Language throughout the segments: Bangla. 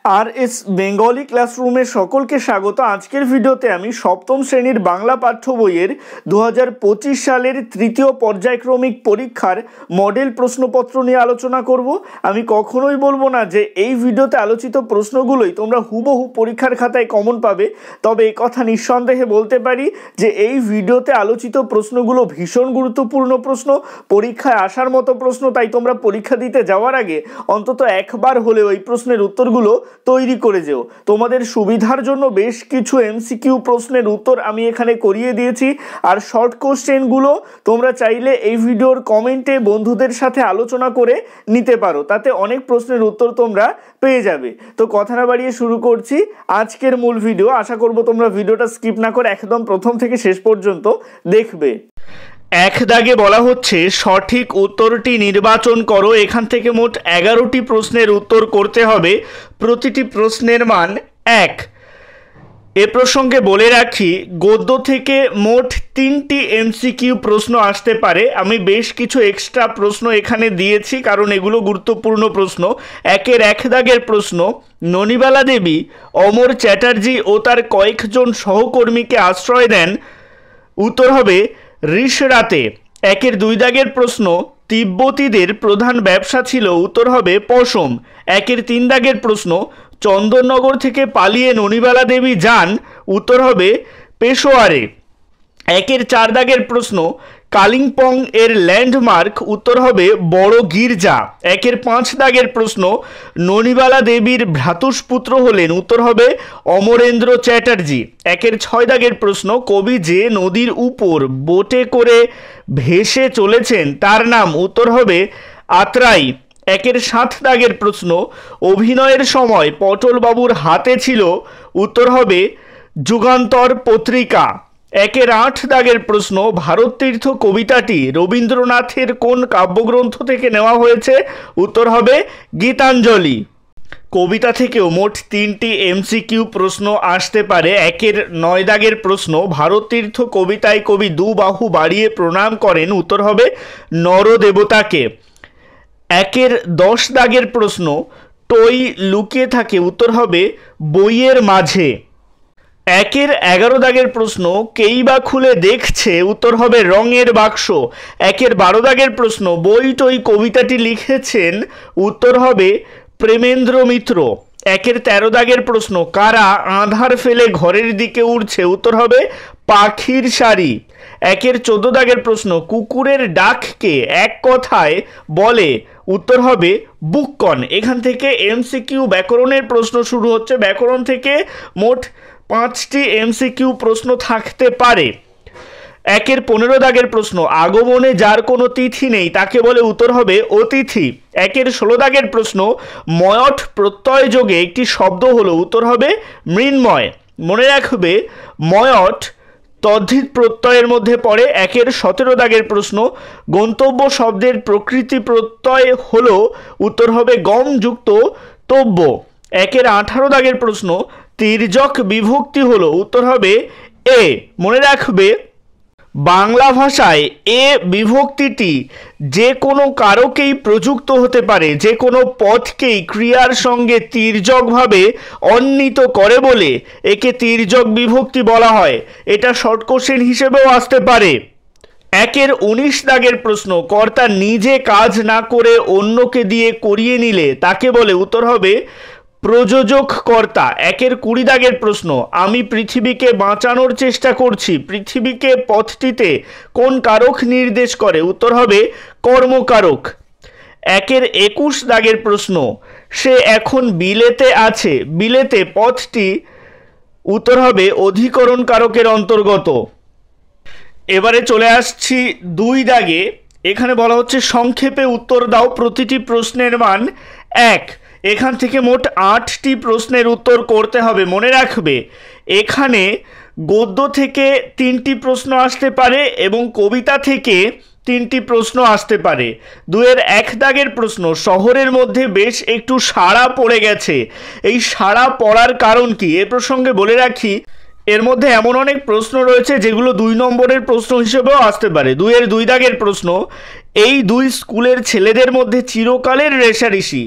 আর এস বেঙ্গলি ক্লাসরুমে সকলকে স্বাগত। আজকের ভিডিওতে আমি সপ্তম শ্রেণীর বাংলা পাঠ্য বইয়ের 2025 সালের তৃতীয় পর্যায়ক্রমিক পরীক্ষার মডেল প্রশ্নপত্র নিয়ে আলোচনা করব। আমি কখনোই বলবো না যে এই ভিডিওতে আলোচিত প্রশ্নগুলোই তোমরা হুবহু পরীক্ষার খাতায় কমন পাবে, তবে এই কথা নিঃসন্দেহে বলতে পারি যে এই ভিডিওতে আলোচিত প্রশ্নগুলো ভীষণ গুরুত্বপূর্ণ প্রশ্ন, পরীক্ষায় আসার মতো প্রশ্ন। তাই তোমরা পরীক্ষা দিতে যাওয়ার আগে অন্তত একবার হলেও এই প্রশ্নের উত্তরগুলো তৈরি করে যেও। তোমাদের সুবিধার জন্য বেশ কিছু এমসিকিউ প্রশ্নের উত্তর আমি এখানে করিয়ে দিয়েছি, আর শর্ট কোশ্চেনগুলো তোমরা চাইলে এই ভিডিওর কমেন্টে বন্ধুদের সাথে আলোচনা করে নিতে পারো, তাতে অনেক প্রশ্নের উত্তর তোমরা পেয়ে যাবে। তো কথা না বাড়িয়ে শুরু করছি আজকের মূল ভিডিও। আশা করব তোমরা ভিডিওটা স্কিপ না করে একদম প্রথম থেকে শেষ পর্যন্ত দেখবে। এক দাগে বলা হচ্ছে সঠিক উত্তরটি নির্বাচন করো। এখান থেকে মোট 11টি প্রশ্নের উত্তর করতে হবে, প্রতিটি প্রশ্নের মান 1। এ প্রসঙ্গে বলে রাখি, গদ্য থেকে মোট 3টি এমসিকিউ প্রশ্ন আসতে পারে। আমি বেশ কিছু এক্সট্রা প্রশ্ন এখানে দিয়েছি কারণ এগুলো গুরুত্বপূর্ণ প্রশ্ন। একের এক দাগের প্রশ্ন, ননিবালা দেবী অমর চ্যাটার্জি ও তার কয়েকজন সহকর্মীকে আশ্রয় দেন। উত্তর হবে ঋষরাতে। একের দুই দাগের প্রশ্ন, তিব্বতীদের প্রধান ব্যবসা ছিল। উত্তর হবে পশম। একের তিন দাগের প্রশ্ন, চন্দননগর থেকে পালিয়ে ননিবালা দেবী যান। উত্তর হবে পেশোয়ারে। একের চার দাগের প্রশ্ন, কালিম্পং এর ল্যান্ডমার্ক। উত্তর হবে বড় গির্জা। একের পাঁচ দাগের প্রশ্ন, ননিবালা দেবীর ভ্রাতুষ্পুত্র হলেন। উত্তর হবে অমরেন্দ্র চ্যাটার্জি। একের ছয় দাগের প্রশ্ন, কবি যে নদীর উপর বোটে করে ভেসে চলেছেন তার নাম। উত্তর হবে আত্রাই। একের সাত দাগের প্রশ্ন, অভিনয়ের সময় পটলবাবুর হাতে ছিল। উত্তর হবে যুগান্তর পত্রিকা। একের আট দাগের প্রশ্ন, ভারততীর্থ কবিতাটি রবীন্দ্রনাথের কোন কাব্যগ্রন্থ থেকে নেওয়া হয়েছে? উত্তর হবে গীতাঞ্জলি। কবিতা থেকেও মোট 3টি এমসিকিউ প্রশ্ন আসতে পারে। একের নয় দাগের প্রশ্ন, ভারততীর্থ কবিতায় কবি দু বাহু বাড়িয়ে প্রণাম করেন। উত্তর হবে নরদেবতাকে। একের 10 দাগের প্রশ্ন, টই লুকিয়ে থাকে। উত্তর হবে বইয়ের মাঝে। একের 11 দাগের প্রশ্ন, কেই বা খুলে দেখছে। উত্তর হবে রঙের বাক্স। একের 12 দাগের প্রশ্ন, বই টই কবিতাটি লিখেছেন। উত্তর হবে প্রেমেন্দ্র মিত্র। একের 13 দাগের প্রশ্ন, কারা আঁধার ফেলে ঘরের দিকে উড়ছে। উত্তর হবে পাখির সারি। একের 14 দাগের প্রশ্ন, কুকুরের ডাককে এক কথায় বলে। উত্তর হবে বুককন। এখান থেকে এমসিকিউ ব্যাকরণের প্রশ্ন শুরু হচ্ছে। ব্যাকরণ থেকে মোট 5টি এমসিকিউ প্রশ্ন থাকতে পারে। একের 15 দাগের প্রশ্ন, আগমনে যার কোনো তিথি নেই তাকে বলে। উত্তর হবে অতিথি। একের 16 দাগের প্রশ্ন, ময়ঠ প্রত্যয় যোগে একটি শব্দ হলো। উত্তর হবে মৃন্ময়। মনে রাখবে ময়ঠ তদ্ধিত প্রত্যয়ের মধ্যে পড়ে। একের 17 দাগের প্রশ্ন, গন্তব্য শব্দের প্রকৃতি প্রত্যয় হলো। উত্তর হবে গম যুক্ত তব্য। একের 18 দাগের প্রশ্ন, তির্যক বিভক্তি হলো। উত্তর হবে এ। মনে রাখবে বাংলা ভাষায় এ বিভক্তিটি যে কোনো কারকেই প্রযুক্ত হতে পারে, যে কোনো পদকেই ক্রিয়ার সঙ্গে তির্যকভাবে অন্বিত করে বলে একে তির্যক বিভক্তি বলা হয়। এটা শর্ট কোশ্চেন হিসেবেও আসতে পারে। একের 19 দাগের প্রশ্ন, কর্তা নিজে কাজ না করে অন্যকে দিয়ে করিয়ে নিলে তাকে বলে। উত্তর হবে প্রযোজক কর্তা। একের 20 দাগের প্রশ্ন, আমি পৃথিবীকে বাঁচানোর চেষ্টা করছি। পৃথিবীকে পথটিতে কোন কারক নির্দেশ করে? উত্তর হবে কর্মকারক। একের 21 দাগের প্রশ্ন, সে এখন বিলেতে আছে। বিলেতে পথটি। উত্তর হবে অধিকরণ কারকের অন্তর্গত। এবারে চলে আসছি 2 দাগে। এখানে বলা হচ্ছে সংক্ষেপে উত্তর দাও, প্রতিটি প্রশ্নের মান 1। এখান থেকে মোট 8টি প্রশ্নের উত্তর করতে হবে। মনে রাখবে এখানে গদ্য থেকে 3টি প্রশ্ন আসতে পারে এবং কবিতা থেকে 3টি প্রশ্ন আসতে পারে। 2-এর 1 দাগের প্রশ্ন, শহরের মধ্যে বেশ একটু সাড়া পড়ে গেছে। এই সাড়া পড়ার কারণ কি? এ প্রসঙ্গে বলে রাখি, এর মধ্যে এমন অনেক প্রশ্ন রয়েছে যেগুলো 2 নম্বরের প্রশ্ন হিসেবেও আসতে পারে। 2-এর 2 দাগের প্রশ্ন, এই দুই স্কুলের ছেলেদের মধ্যে চিরকালের রেষারেষি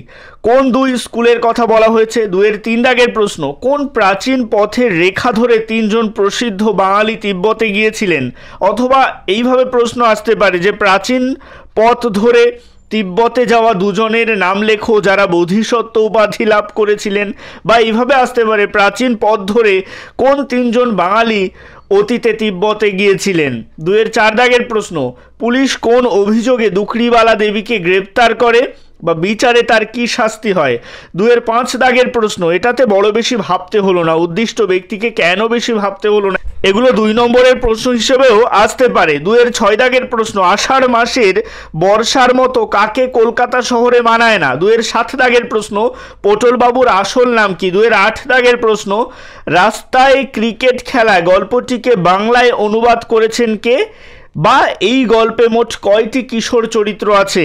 কোন দুই স্কুলের কথা বলা হয়েছে? 2-এর 3 দাগের প্রশ্ন, কোন প্রাচীন পথের রেখা ধরে তিনজন প্রসিদ্ধ বাঙালি তিব্বতে গিয়েছিলেন? অথবা এইভাবে প্রশ্ন আসতে পারে যে প্রাচীন পথ ধরে তিব্বতে যাওয়া দুজনের নাম লেখো যারা বোধিসত্ত্ব উপাধি লাভ করেছিলেন। বা এইভাবে আসতে পারে প্রাচীন পথ ধরে কোন তিনজন বাঙালি অতীতে তিব্বতে গিয়েছিলেন। 2-এর 4 দাগের প্রশ্ন, পুলিশ কোন অভিযোগে দুখড়িবালা দেবীকে গ্রেপ্তার করে বা বিচারে তার কি শাস্তি হয়? 2-এর 5 দাগের প্রশ্ন, এটাতে বড় বেশি ভাবতে হলো না, উদ্দিষ্ট ব্যক্তিকে কেন বেশি ভাবতে হলো না? এগুলো 2 নম্বরের প্রশ্ন হিসেবেও আসতে পারে। 2-এর 6 দাগের প্রশ্ন, আষাঢ় মাসের বর্ষার মতো কাকে কলকাতা শহরে মানায় না? 2-এর 7 দাগের প্রশ্ন, পটলবাবুর আসল নাম কি? 2-এর 8 দাগের প্রশ্ন, রাস্তায় ক্রিকেট খেলা গল্পটিকে বাংলায় অনুবাদ করেছেন কে? বা এই গল্পে মোট কয়টি কিশোর চরিত্র আছে?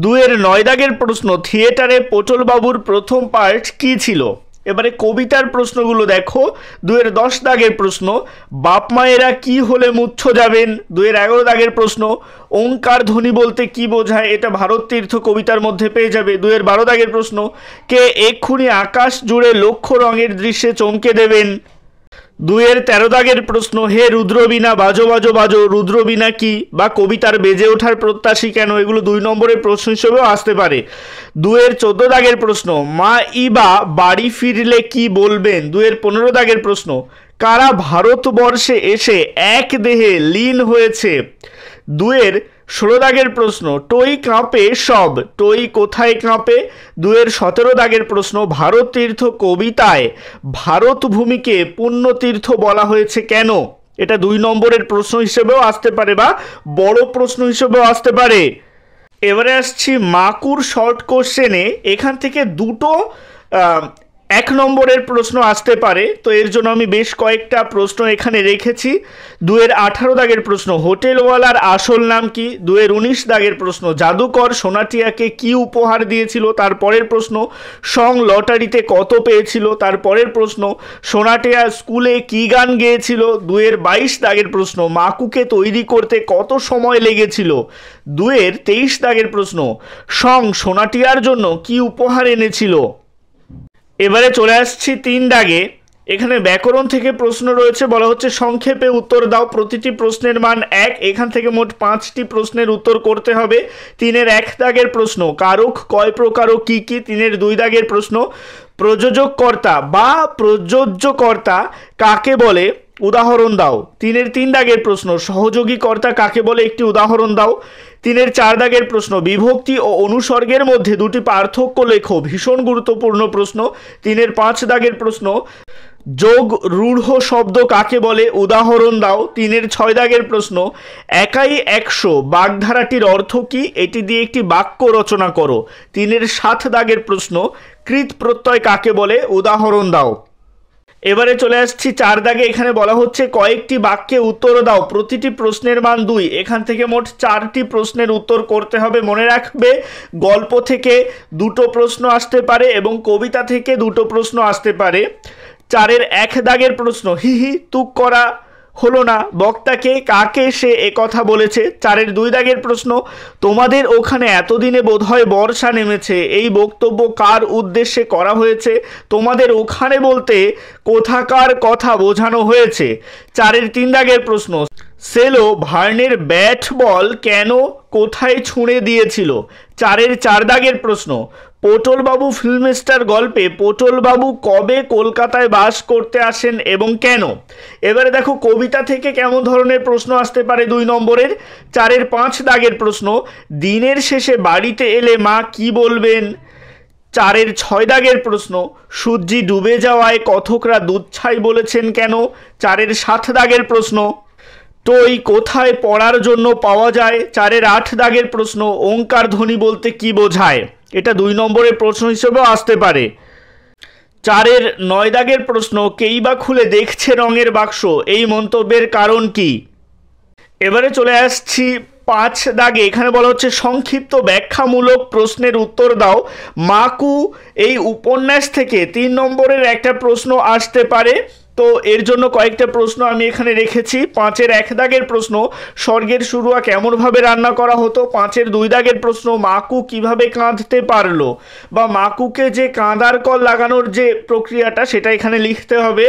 2-এর 9 দাগের প্রশ্ন, থিয়েটারে পটলবাবুর প্রথম পার্ট কি ছিল? এবারে কবিতার প্রশ্নগুলো দেখো। 2-এর 10 দাগের প্রশ্ন, বাপ মায়েরা কি হলে মুচ্ছ যাবেন? 2-এর 11 দাগের প্রশ্ন, ওঙ্কার ধ্বনি বলতে কি বোঝায়? এটা ভারত তীর্থ কবিতার মধ্যে পেয়ে যাবে। 2-এর 12 দাগের প্রশ্ন, কে এক্ষুনি আকাশ জুড়ে লক্ষ রঙের দৃশ্যে চমকে দেবেন? 2-এর 13 দাগের প্রশ্ন, হে রুদ্রবীণা বাজো বাজো বাজো, রুদ্রবীণা কি বা কবিতার বেজে ওঠার প্রত্যাশী কেন? এগুলো 2 নম্বরের প্রশ্ন হিসেবেও আসতে পারে। 2-এর 14 দাগের প্রশ্ন, মা ইবা বাড়ি ফিরলে কি বলবেন? 2-এর 15 দাগের প্রশ্ন, কারা ভারতবর্ষে এসে এক দেহে লীন হয়েছে? 2-এর 16 দাগের প্রশ্ন, টই কাঁপে সব, টই কোথায় কাঁপে? 2-এর 17 দাগের প্রশ্ন, ভারত তীর্থ কবিতায় ভারত ভূমিকে পুণ্যতীর্থ বলা হয়েছে কেন? এটা 2 নম্বরের প্রশ্ন হিসেবেও আসতে পারে বা বড় প্রশ্ন হিসেবেও আসতে পারে। এবারে আসছি মাকুর শর্ট কোশ্চেনে। এখান থেকে দুটো 1 নম্বরের প্রশ্ন আসতে পারে, তো এর জন্য আমি বেশ কয়েকটা প্রশ্ন এখানে রেখেছি। 2-এর 18 দাগের প্রশ্ন, হোটেলওয়ালার আসল নাম কি? 2-এর 19 দাগের প্রশ্ন, জাদুকর সোনাটিয়াকে কি উপহার দিয়েছিল? তারপরের প্রশ্ন, সং লটারিতে কত পেয়েছিল? তারপরের প্রশ্ন, সোনাটিয়া স্কুলে কি গান গেয়েছিল? 2-এর 22 দাগের প্রশ্ন, মাকুকে তৈরি করতে কত সময় লেগেছিল? 2-এর 23 দাগের প্রশ্ন, সং সোনাটিয়ার জন্য কি উপহার এনেছিল? এবারে চলে আসছি 3 দাগে। এখানে ব্যাকরণ থেকে প্রশ্ন রয়েছে, বলা হচ্ছে সংক্ষেপে উত্তর দাও, প্রতিটি প্রশ্নের মান 1। এখান থেকে মোট 5টি প্রশ্নের উত্তর করতে হবে। 3-এর 1 দাগের প্রশ্ন, কারক কয় প্রকার ও কি কি? 3-এর 2 দাগের প্রশ্ন, প্রযোজককর্তা বা প্রযোজ্যকর্তা কাকে বলে? উদাহরণ দাও। 3-এর 3 দাগের প্রশ্ন, সহযোগী কর্তা কাকে বলে? একটি উদাহরণ দাও। 3-এর 4 দাগের প্রশ্ন, বিভক্তি ও অনুসর্গের মধ্যে দুটি পার্থক্য লেখো, ভীষণ গুরুত্বপূর্ণ প্রশ্ন। 3-এর 5 দাগের প্রশ্ন, যোগ রূঢ় শব্দ কাকে বলে? উদাহরণ দাও। 3-এর 6 দাগের প্রশ্ন, একাই 100 বাগধারাটির অর্থ কি? এটি দিয়ে একটি বাক্য রচনা করো। 3-এর 7 দাগের প্রশ্ন, কৃত প্রত্যয় কাকে বলে? উদাহরণ দাও। এবারে চলে আসছি 4 দাগে। এখানে বলা হচ্ছে কয়েকটি বাক্যে উত্তর দাও, প্রতিটি প্রশ্নের মান 2। এখান থেকে মোট 4টি প্রশ্নের উত্তর করতে হবে। মনে রাখবে গল্প থেকে 2টো প্রশ্ন আসতে পারে এবং কবিতা থেকে 2টো প্রশ্ন আসতে পারে। 4-এর 1 দাগের প্রশ্ন, হি হি তুক করা হলো না, বক্তাকে কাকে সে একথা বলেছে? 4-এর 2 দাগের প্রশ্ন, তোমাদের ওখানে এতদিনে বোধহয় বর্ষা নেমেছে, এই বক্তব্য কার উদ্দেশ্যে করা হয়েছে? তোমাদের ওখানে বলতে কোথাকার কথা বোঝানো হয়েছে? 4-এর 3 দাগের প্রশ্ন, সেলো ভার্নের ব্যাট বল কেন কোথায় ছুঁড়ে দিয়েছিল? 4-এর 4 দাগের প্রশ্ন, পটলবাবু ফিল্ম স্টার গল্পে পটলবাবু কবে কলকাতায় বাস করতে আসেন এবং কেন? এবারে দেখো কবিতা থেকে কেমন ধরনের প্রশ্ন আসতে পারে 2 নম্বরের। 4-এর 5 দাগের প্রশ্ন, দিনের শেষে বাড়িতে এলে মা কি বলবেন? 4-এর 6 দাগের প্রশ্ন, সূর্যি ডুবে যাওয়ায় কথকরা দুধ ছাই বলেছেন কেন? 4-এর 7 দাগের প্রশ্ন, টই কোথায় পড়ার জন্য পাওয়া যায়? 4-এর 8 দাগের প্রশ্ন, ওঙ্কার ধ্বনি বলতে কি বোঝায়? এটা 2 নম্বরের প্রশ্ন হিসেবেও আসতে পারে। 4-এর 9 দাগের প্রশ্ন, কেই বা খুলে দেখছে রঙের বাক্স, এই মন্তব্যের কারণ কি? এবারে চলে আসছি 5 দাগে। এখানে বলা হচ্ছে সংক্ষিপ্ত ব্যাখ্যামূলক প্রশ্নের উত্তর দাও। মাকু এই উপন্যাস থেকে 3 নম্বরের একটা প্রশ্ন আসতে পারে। তো এর জন্য কয়েকটা প্রশ্ন আমি এখানে রেখেছি। 5-এর 1 দাগের প্রশ্ন, স্বর্গের শুরুয়া কেমনভাবে রান্না করা হতো। 5-এর 2 দাগের প্রশ্ন, মাকু কিভাবে কাঁদতে পারলো, বা মাকুকে যে কাঁদার কল লাগানোর যে প্রক্রিয়াটা সেটা এখানে লিখতে হবে।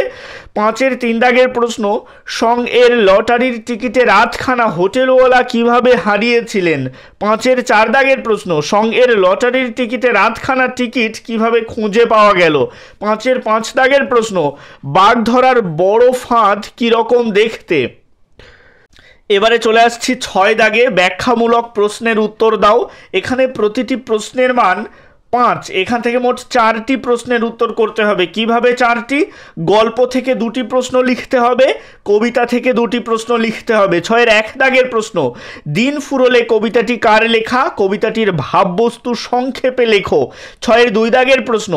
5-এর 3 দাগের প্রশ্ন, সং-এর লটারির টিকিটের আধখানা হোটেলওয়ালা কিভাবে হারিয়েছিলেন। 5-এর 4 দাগের প্রশ্ন, সং-এর লটারির টিকিটের আধখানা টিকিট কিভাবে খুঁজে পাওয়া গেল। 5-এর 5 দাগের প্রশ্ন, বাঘ ধরার বড় ফাঁদ কীরকম দেখতে। এবারে চলে আসছি 6 দাগে, ব্যাখ্যামূলক প্রশ্নের উত্তর দাও। এখানে প্রতিটি প্রশ্নের মান 5। এখান থেকে মোট 4টি প্রশ্নের উত্তর করতে হবে। কিভাবে 4টি? গল্প থেকে 2টি প্রশ্ন লিখতে হবে, কবিতা থেকে 2টি প্রশ্ন লিখতে হবে। 6-এর 1 দাগের প্রশ্ন, দিন ফুরোলে কবিতাটি কার লেখা, কবিতাটির ভাববস্তু সংক্ষেপে লেখো। 6-এর 2 দাগের প্রশ্ন,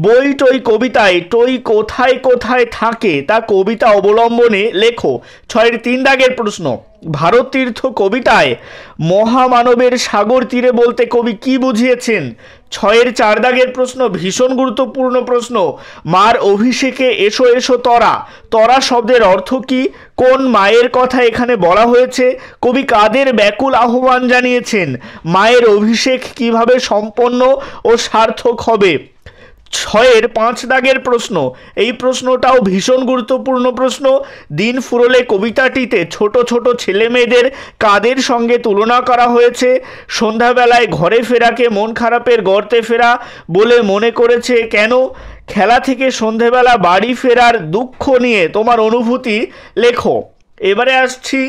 বই টই কবিতায় টই কোথায় কোথায় থাকে তা কবিতা অবলম্বনে লেখো। 6-এর 3 দাগের প্রশ্ন, ভারত তীর্থ কবিতায় মহামানবের সাগর তীরে বলতে কবি কি বুঝিয়েছেন। 6-এর 4 দাগের প্রশ্ন, ভীষণ গুরুত্বপূর্ণ প্রশ্ন, মার অভিষেকে এসো এসো তরা, তরা শব্দের অর্থ কি, কোন মায়ের কথা এখানে বলা হয়েছে, কবি কাদের ব্যাকুল আহ্বান জানিয়েছেন, মায়ের অভিষেক কিভাবে সম্পন্ন ও সার্থক হবে। 6-এর 5 দাগের প্রশ্ন, এই প্রশ্নটাও ভীষণ গুরুত্বপূর্ণ প্রশ্ন, দিন ফুরোলে কবিতাটিতে ছোট ছোট ছেলে মেয়েদের কাদের সঙ্গে তুলনা করা হয়েছে, সন্ধ্যাবেলায় ঘরে ফেরাকে মন খারাপের গর্তে ফেরা বলে মনে করেছে কেন, খেলা থেকে সন্ধ্যাবেলা বাড়ি ফেরার দুঃখ নিয়ে তোমার অনুভূতি লেখো। এবারে আসছি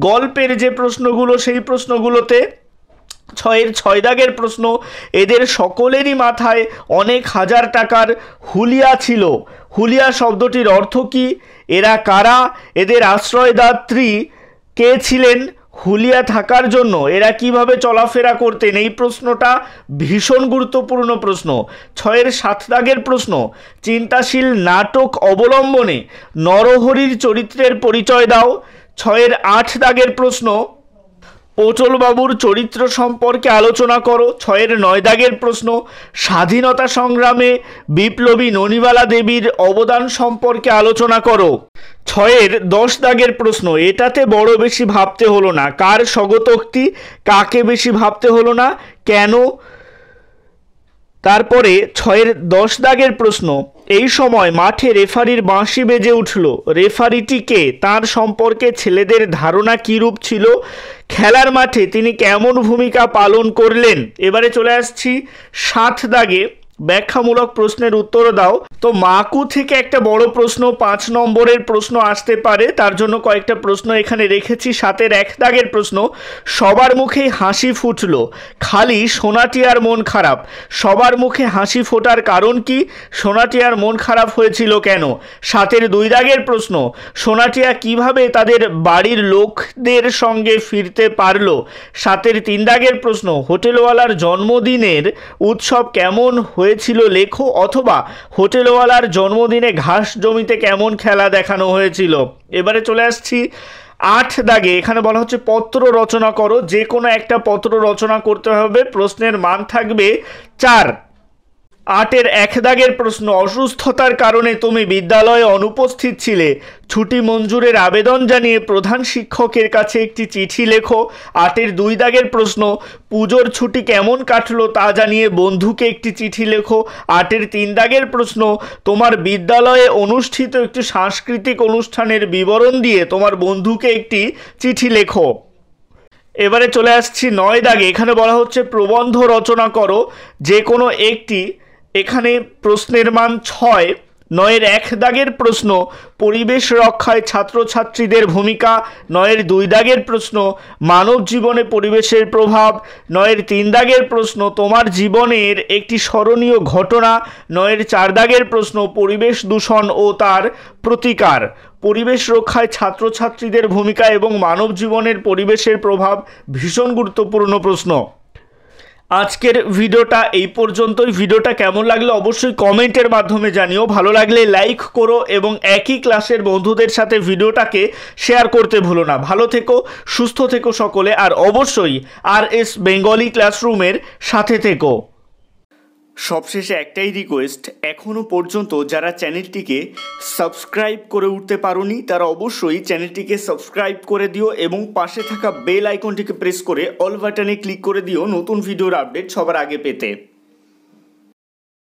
গল্পের যে প্রশ্নগুলো সেই প্রশ্নগুলোতে। 6-এর 6 দাগের প্রশ্ন, এদের সকলেরই মাথায় অনেক হাজার টাকার হুলিয়া ছিল, হুলিয়া শব্দটির অর্থ কী, এরা কারা, এদের আশ্রয়দাত্রী কে ছিলেন, হুলিয়া থাকার জন্য এরা কিভাবে চলাফেরা করতেন। এই প্রশ্নটা ভীষণ গুরুত্বপূর্ণ প্রশ্ন। 6-এর 7 দাগের প্রশ্ন, চিন্তাশীল নাটক অবলম্বনে নরহরির চরিত্রের পরিচয় দাও। 6-এর 8 দাগের প্রশ্ন, পটলবাবুর চরিত্র সম্পর্কে আলোচনা করো। 6-এর 9 দাগের প্রশ্ন, স্বাধীনতা সংগ্রামে বিপ্লবী ননিবালা দেবীর অবদান সম্পর্কে আলোচনা করো। 6-এর 10 দাগের প্রশ্ন, এটাতে বড় বেশি ভাবতে হলো না, কার স্বগতোক্তি, কাকে বেশি ভাবতে হলো না, কেন। তারপরে 6-এর 10 দাগের প্রশ্ন, এই সময় মাঠে রেফারির বাঁশি বেজে উঠল, রেফারিটি কে, তার সম্পর্কে ছেলেদের ধারণা কীরূপ ছিল, খেলার মাঠে তিনি কেমন ভূমিকা পালন করলেন। এবারে চলে আসছি 7 দাগে, ব্যাখ্যামূলক প্রশ্নের উত্তর দাও। তো মাকু থেকে একটা বড় প্রশ্ন 5 নম্বরের প্রশ্ন আসতে পারে, তার জন্য কয়েকটা প্রশ্ন এখানে রেখেছি। 7-এর 1 দাগের প্রশ্ন, সবার মুখেই হাসি ফুটলো, খালি সোনাটিয়ার মন খারাপ, সবার মুখে হাসি ফোটার কারণ কি, সোনাটিয়ার মন খারাপ হয়েছিল কেন। 7-এর 2 দাগের প্রশ্ন, সোনাটিয়া কিভাবে তাদের বাড়ির লোকদের সঙ্গে ফিরতে পারলো। 7-এর 3 দাগের প্রশ্ন, হোটেলওয়ালার জন্মদিনের উৎসব কেমন হয়েছিল লেখো, অথবা হোটেলওয়ালার জন্মদিনে ঘাস জমিতে কেমন খেলা দেখানো হয়েছিল। এবারে চলে আসছি 8 দাগে, এখানে বলা হচ্ছে পত্র রচনা করো, যে কোনো একটা পত্র রচনা করতে হবে, প্রশ্নের মান থাকবে 4। 8-এর 1 দাগের প্রশ্ন, অসুস্থতার কারণে তুমি বিদ্যালয়ে অনুপস্থিত ছিলে, ছুটি মঞ্জুরের আবেদন জানিয়ে প্রধান শিক্ষকের কাছে একটি চিঠি লেখো। 8-এর 2 দাগের প্রশ্ন, পুজোর ছুটি কেমন কাটলো তা জানিয়ে বন্ধুকে একটি চিঠি লেখো। 8-এর 3 দাগের প্রশ্ন, তোমার বিদ্যালয়ে অনুষ্ঠিত একটি সাংস্কৃতিক অনুষ্ঠানের বিবরণ দিয়ে তোমার বন্ধুকে একটি চিঠি লেখো। এবারে চলে আসছি 9 দাগে, এখানে বলা হচ্ছে প্রবন্ধ রচনা করো, যে কোনো একটি। এখানে প্রশ্নের মান 6। 9-এর 1 দাগের প্রশ্ন, পরিবেশ রক্ষায় ছাত্রছাত্রীদের ভূমিকা। 9-এর 2 দাগের প্রশ্ন, মানব জীবনে পরিবেশের প্রভাব। 9-এর 3 দাগের প্রশ্ন, তোমার জীবনের একটি স্মরণীয় ঘটনা। 9-এর 4 দাগের প্রশ্ন, পরিবেশ দূষণ ও তার প্রতিকার। পরিবেশ রক্ষায় ছাত্রছাত্রীদের ভূমিকা এবং মানব জীবনের পরিবেশের প্রভাব ভীষণ গুরুত্বপূর্ণ প্রশ্ন। আজকের ভিডিওটা এই পর্যন্তই। ভিডিওটা কেমন লাগলো অবশ্যই কমেন্টের মাধ্যমে জানিও, ভালো লাগলে লাইক করো এবং একই ক্লাসের বন্ধুদের সাথে ভিডিওটাকে শেয়ার করতে ভুলো না। ভালো থেকো, সুস্থ থেকো সকলে, আর অবশ্যই RS বেঙ্গলি ক্লাসরুমের সাথে থেকো। সবশেষে একটাই রিকোয়েস্ট, এখনও পর্যন্ত যারা চ্যানেলটিকে সাবস্ক্রাইব করে উঠতে পারোনি তারা অবশ্যই চ্যানেলটিকে সাবস্ক্রাইব করে দিও এবং পাশে থাকা বেল আইকনটিকে প্রেস করে অল বাটনে ক্লিক করে দিও নতুন ভিডিওর আপডেট সবার আগে পেতে।